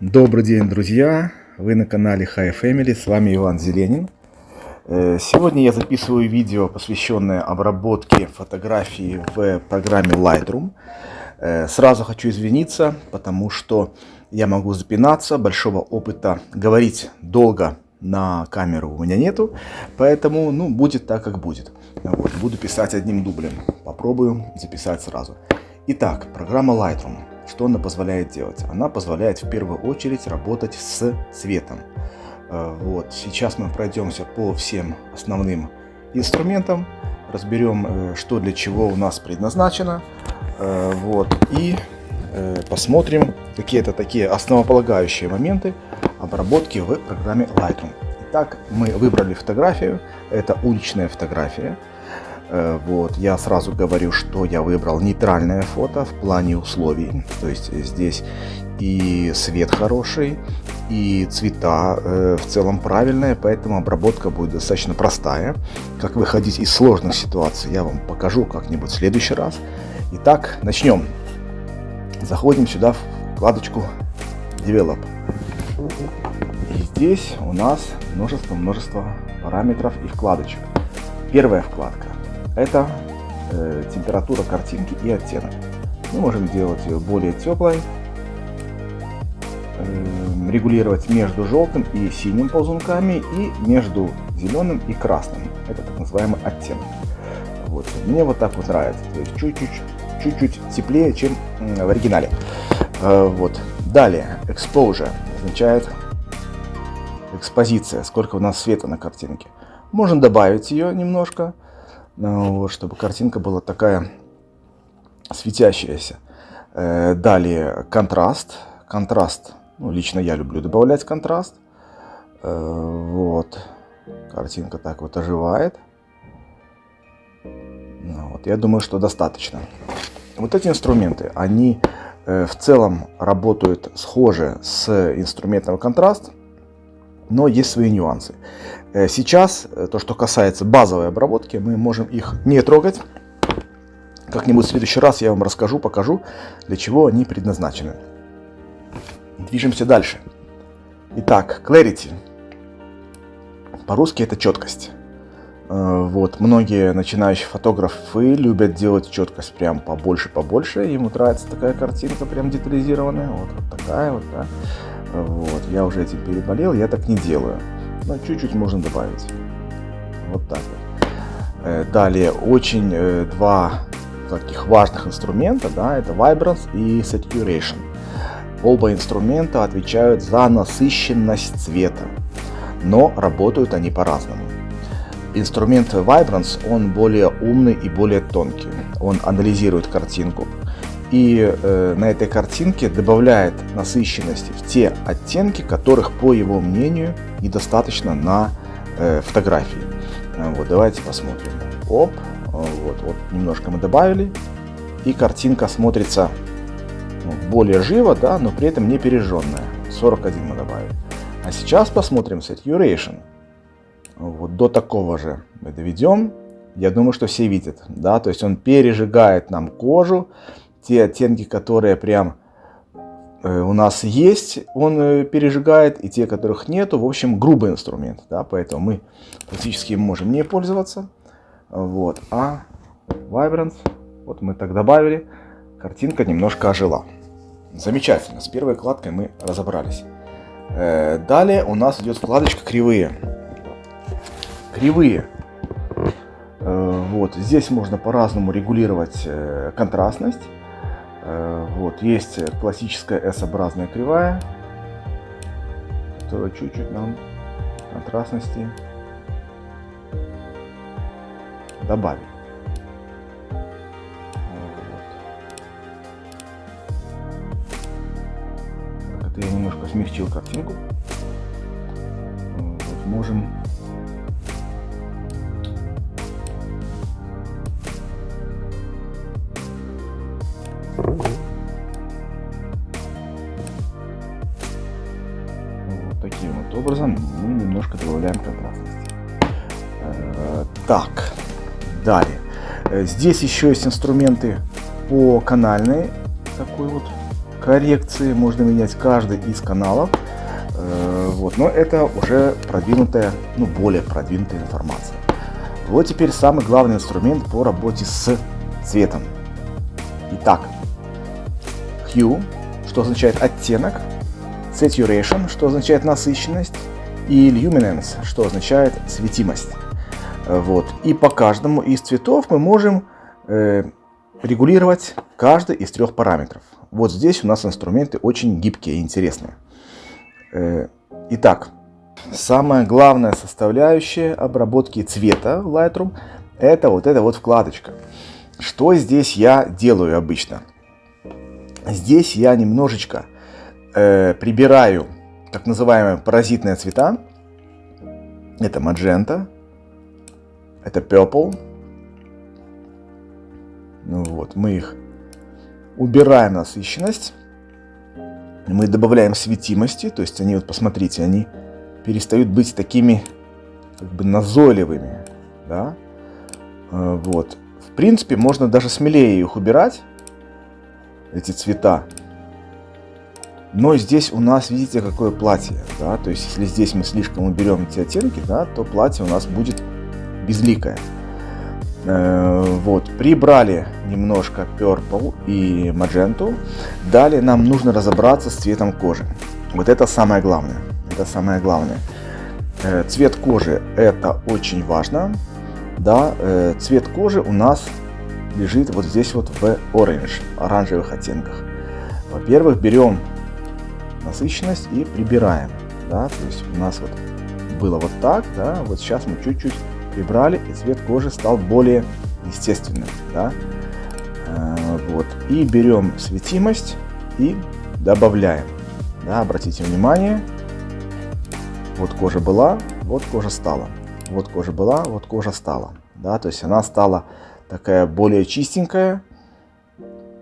Добрый день, друзья! Вы на канале Hi Family, с вами Иван Зеленин. Сегодня я записываю видео, посвященное обработке фотографий в программе Lightroom. Сразу хочу извиниться, потому что я могу запинаться, большого опыта говорить долго на камеру у меня нету, поэтому будет так, как будет. Буду писать одним дублем, попробую записать сразу. Итак, программа Lightroom. Что она позволяет делать? Она позволяет в первую очередь работать с цветом. Сейчас мы пройдемся по всем основным инструментам, разберем, что для чего у нас предназначено, и посмотрим какие-то такие основополагающие моменты обработки в программе Lightroom. Итак, мы выбрали фотографию, это уличная фотография. Я сразу говорю, что я выбрал нейтральное фото в плане условий, то есть здесь и свет хороший, и цвета в целом правильные, поэтому обработка будет достаточно простая. Как выходить из сложных ситуаций, я вам покажу как-нибудь в следующий раз. Итак, начнем. Заходим сюда в вкладочку Develop. И здесь у нас множество параметров и вкладочек. Первая вкладка. Это температура картинки и оттенок. Мы можем делать ее более теплой, регулировать между желтым и синим ползунками и между зеленым и красным. Это так называемый оттенок. Мне вот так вот нравится, то есть чуть-чуть теплее, чем в оригинале. Далее, exposure означает экспозиция, сколько у нас света на картинке. Можно добавить ее немножко, чтобы картинка была такая светящаяся. Далее контраст. Контраст, лично я люблю добавлять контраст. Картинка так вот оживает. Я думаю, что достаточно. Эти инструменты, они в целом работают схожи с инструментом контраст, но есть свои нюансы. Сейчас, то, что касается базовой обработки, мы можем их не трогать. Как-нибудь в следующий раз я вам расскажу, покажу, для чего они предназначены. Движемся дальше. Итак, Clarity. По-русски это четкость. Многие начинающие фотографы любят делать четкость прям побольше. Им нравится такая картинка прям детализированная. Вот такая вот, да. Я уже этим переболел, я так не делаю. Но чуть-чуть можно добавить. Вот так вот. Далее очень два таких важных инструмента, да, это Vibrance и Saturation. Оба инструмента отвечают за насыщенность цвета, но работают они по-разному. Инструмент Vibrance, он более умный и более тонкий. Он анализирует картинку и на этой картинке добавляет насыщенности в те оттенки, которых, по его мнению, недостаточно на фотографии. Давайте посмотрим. Немножко мы добавили, и картинка смотрится более живо, да, но при этом не пережженная. 41 мы добавили. А сейчас посмотрим Saturation. До такого же мы доведем. Я думаю, что все видят, да, то есть он пережигает нам кожу. Те оттенки, которые прям у нас есть, он пережигает, и те, которых нету. В общем, грубый инструмент, да, поэтому мы практически им можем не пользоваться. А Vibrance, мы так добавили, картинка немножко ожила. Замечательно, с первой вкладкой мы разобрались. Далее у нас идет вкладочка Кривые. Кривые. Здесь можно по-разному регулировать контрастность. Есть классическая S-образная кривая, которая чуть-чуть нам контрастности добавит. Это я немножко смягчил картинку. Можем таким образом мы немножко добавляем контрастности. Так, далее. Здесь еще есть инструменты по канальной такой коррекции, можно менять каждый из каналов. Вот, но это уже продвинутая, ну, более продвинутая информация. Вот теперь самый главный инструмент по работе с цветом. Итак, Hue, что означает оттенок, Saturation, что означает насыщенность, и Luminance, что означает светимость. Вот. И по каждому из цветов мы можем регулировать каждый из 3 параметров. Вот здесь у нас инструменты очень гибкие и интересные. Итак, самая главная составляющая обработки цвета в Lightroom — это вот эта вот вкладочка. Что здесь я делаю обычно? Здесь я немножечко прибираю так называемые паразитные цвета. Это magenta, это purple. Ну вот, мы их убираем, насыщенность. Мы добавляем светимости, то есть они, вот посмотрите, они перестают быть такими как бы назойливыми, да? Вот. В принципе, можно даже смелее их убирать, эти цвета. Но здесь у нас, видите, какое платье, да? То есть, если здесь мы слишком уберем эти оттенки, да, то платье у нас будет безликое. Вот, прибрали немножко purple и magenta. Далее нам нужно разобраться с цветом кожи. Вот это самое главное. Это самое главное. Цвет кожи — это очень важно. Да, цвет кожи у нас лежит вот здесь вот в orange, оранжевых оттенках. Во-первых, берем насыщенность и прибираем. Да, то есть у нас вот было вот так, да, вот сейчас мы чуть-чуть прибрали, и цвет кожи стал более естественным, да? Вот. И берем светимость и добавляем, да? Обратите внимание, вот кожа была, вот кожа стала, вот кожа была, вот кожа стала, да? То есть она стала такая более чистенькая,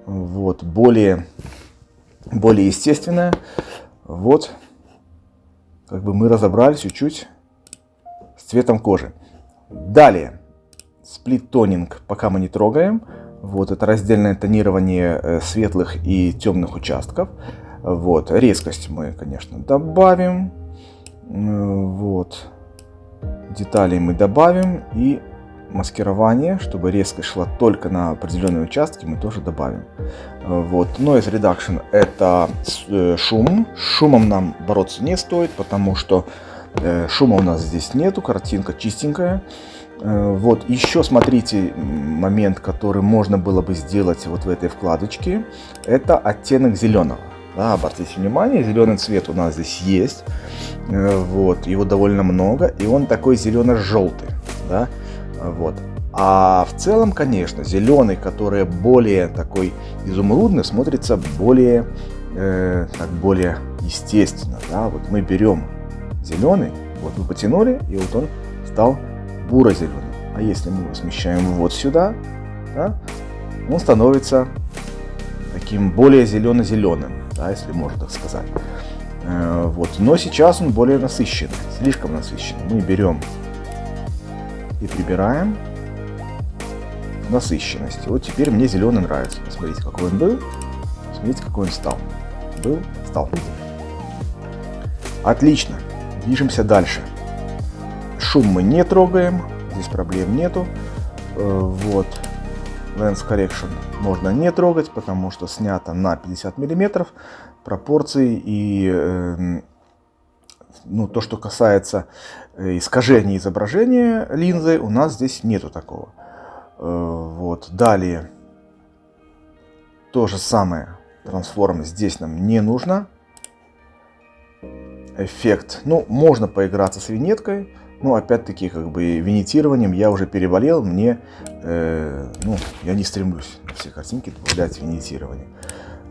вот, более естественная. Вот, как бы мы разобрались чуть-чуть с цветом кожи. Далее, сплит-тонинг пока мы не трогаем. Вот, это раздельное тонирование светлых и темных участков. Вот, резкость мы, конечно, добавим. Вот, детали мы добавим. И маскирование, чтобы резкость шла только на определенные участки, мы тоже добавим. Вот, Noise Reduction — это шум. С шумом нам бороться не стоит, потому что шума у нас здесь нету, картинка чистенькая. Вот, еще смотрите момент, который можно было бы сделать вот в этой вкладочке. Это оттенок зеленого. Да, обратите внимание, зеленый цвет у нас здесь есть. Вот, его довольно много, и он такой зелено-желтый. Да, вот. А в целом, конечно, зеленый, который более такой изумрудный, смотрится более, более естественно. Да? Вот мы берем зеленый, вот мы потянули, и вот он стал буро-зеленый. А если мы его смещаем вот сюда, да, он становится таким более зелено-зеленым, да, если можно так сказать. Вот. Но сейчас он более насыщенный, слишком насыщенный. Мы берем и прибираем насыщенность. Вот теперь мне зеленый нравится. Посмотрите, какой он был. Смотрите, какой он стал. Был, стал. Отлично. Движемся дальше. Шум мы не трогаем. Здесь проблем нету. Вот. Lens Correction можно не трогать, потому что снято на 50 мм. Пропорции и то, что касается искажения изображения линзы, у нас здесь нету такого. Вот. Далее. То же самое. Трансформ здесь нам не нужно. Эффект. Можно поиграться с виньеткой. Но опять-таки, виньетированием я уже переболел. Мне, я не стремлюсь на все картинки добавлять виньетирование.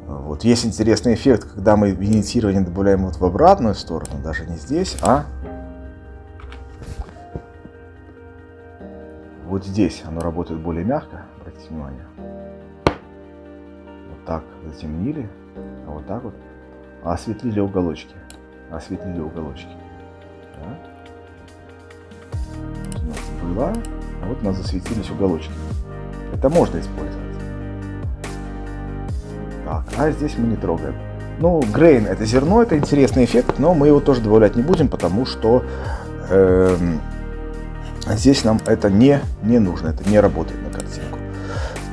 Вот. Есть интересный эффект, когда мы виньетирование добавляем вот в обратную сторону. Даже не здесь, а вот здесь. Оно работает более мягко. Обратите внимание. Вот так затемнили. А вот так вот. Осветлили уголочки. Осветлили уголочки. Да? У нас была, а вот у нас засветились уголочки. Это можно использовать. Так, а здесь мы не трогаем. Ну, грейн это зерно, это интересный эффект, но мы его тоже добавлять не будем, потому что здесь нам это не нужно, это не работает на картинку.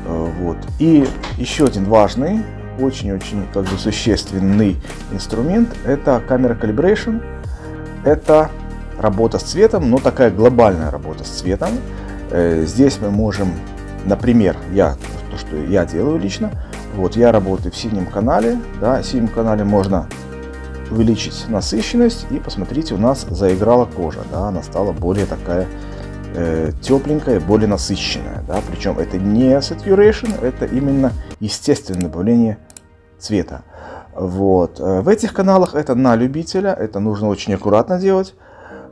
Вот. И еще один важный, очень-очень как бы существенный инструмент, это камера calibration. Это работа с цветом, но такая глобальная работа с цветом. Здесь мы можем, например, то, что я делаю лично, вот я работаю в синем канале, да, в синем канале можно увеличить насыщенность, и посмотрите, у нас заиграла кожа, да, она стала более такая тепленькая, более насыщенная, да, причем это не saturation, это именно естественное добавление цвета. Вот. В этих каналах это на любителя, это нужно очень аккуратно делать.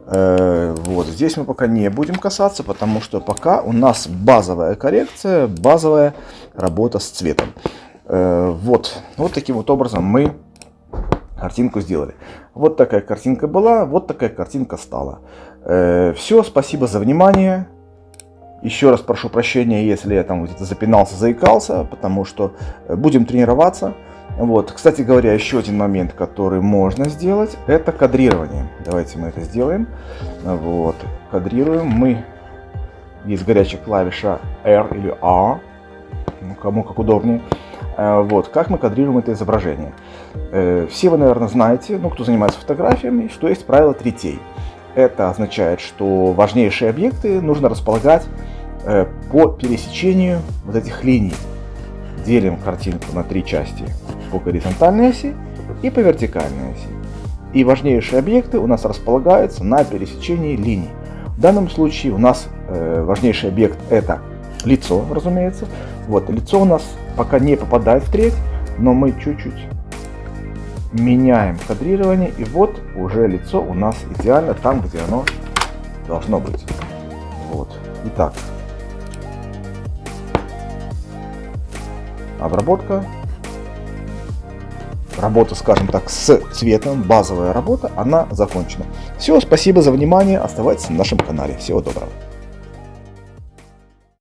Вот. Здесь мы пока не будем касаться, потому что пока у нас базовая коррекция, базовая работа с цветом. Вот таким вот образом мы картинку сделали. Вот такая картинка была, вот такая картинка стала. Все, спасибо за внимание. Еще раз прошу прощения, если я там где-то запинался, заикался, потому что будем тренироваться. Вот. Кстати говоря, еще один момент, который можно сделать, это кадрирование. Давайте мы это сделаем. Вот. Кадрируем мы. Есть горячая клавиша R или R, ну, кому как удобнее. Вот. Как мы кадрируем это изображение. Все вы, наверное, знаете, ну, кто занимается фотографиями, что есть правило третей. Это означает, что важнейшие объекты нужно располагать по пересечению вот этих линий. Делим картинку на 3 части: по горизонтальной оси и по вертикальной оси. И важнейшие объекты у нас располагаются на пересечении линий. В данном случае у нас важнейший объект это лицо, разумеется. Вот, лицо у нас пока не попадает в треть, но мы чуть-чуть меняем кадрирование, и вот уже лицо у нас идеально там, где оно должно быть. Вот. Итак, обработка. Работа, скажем так, с цветом, базовая работа, она закончена. Все, спасибо за внимание, оставайтесь на нашем канале. Всего доброго.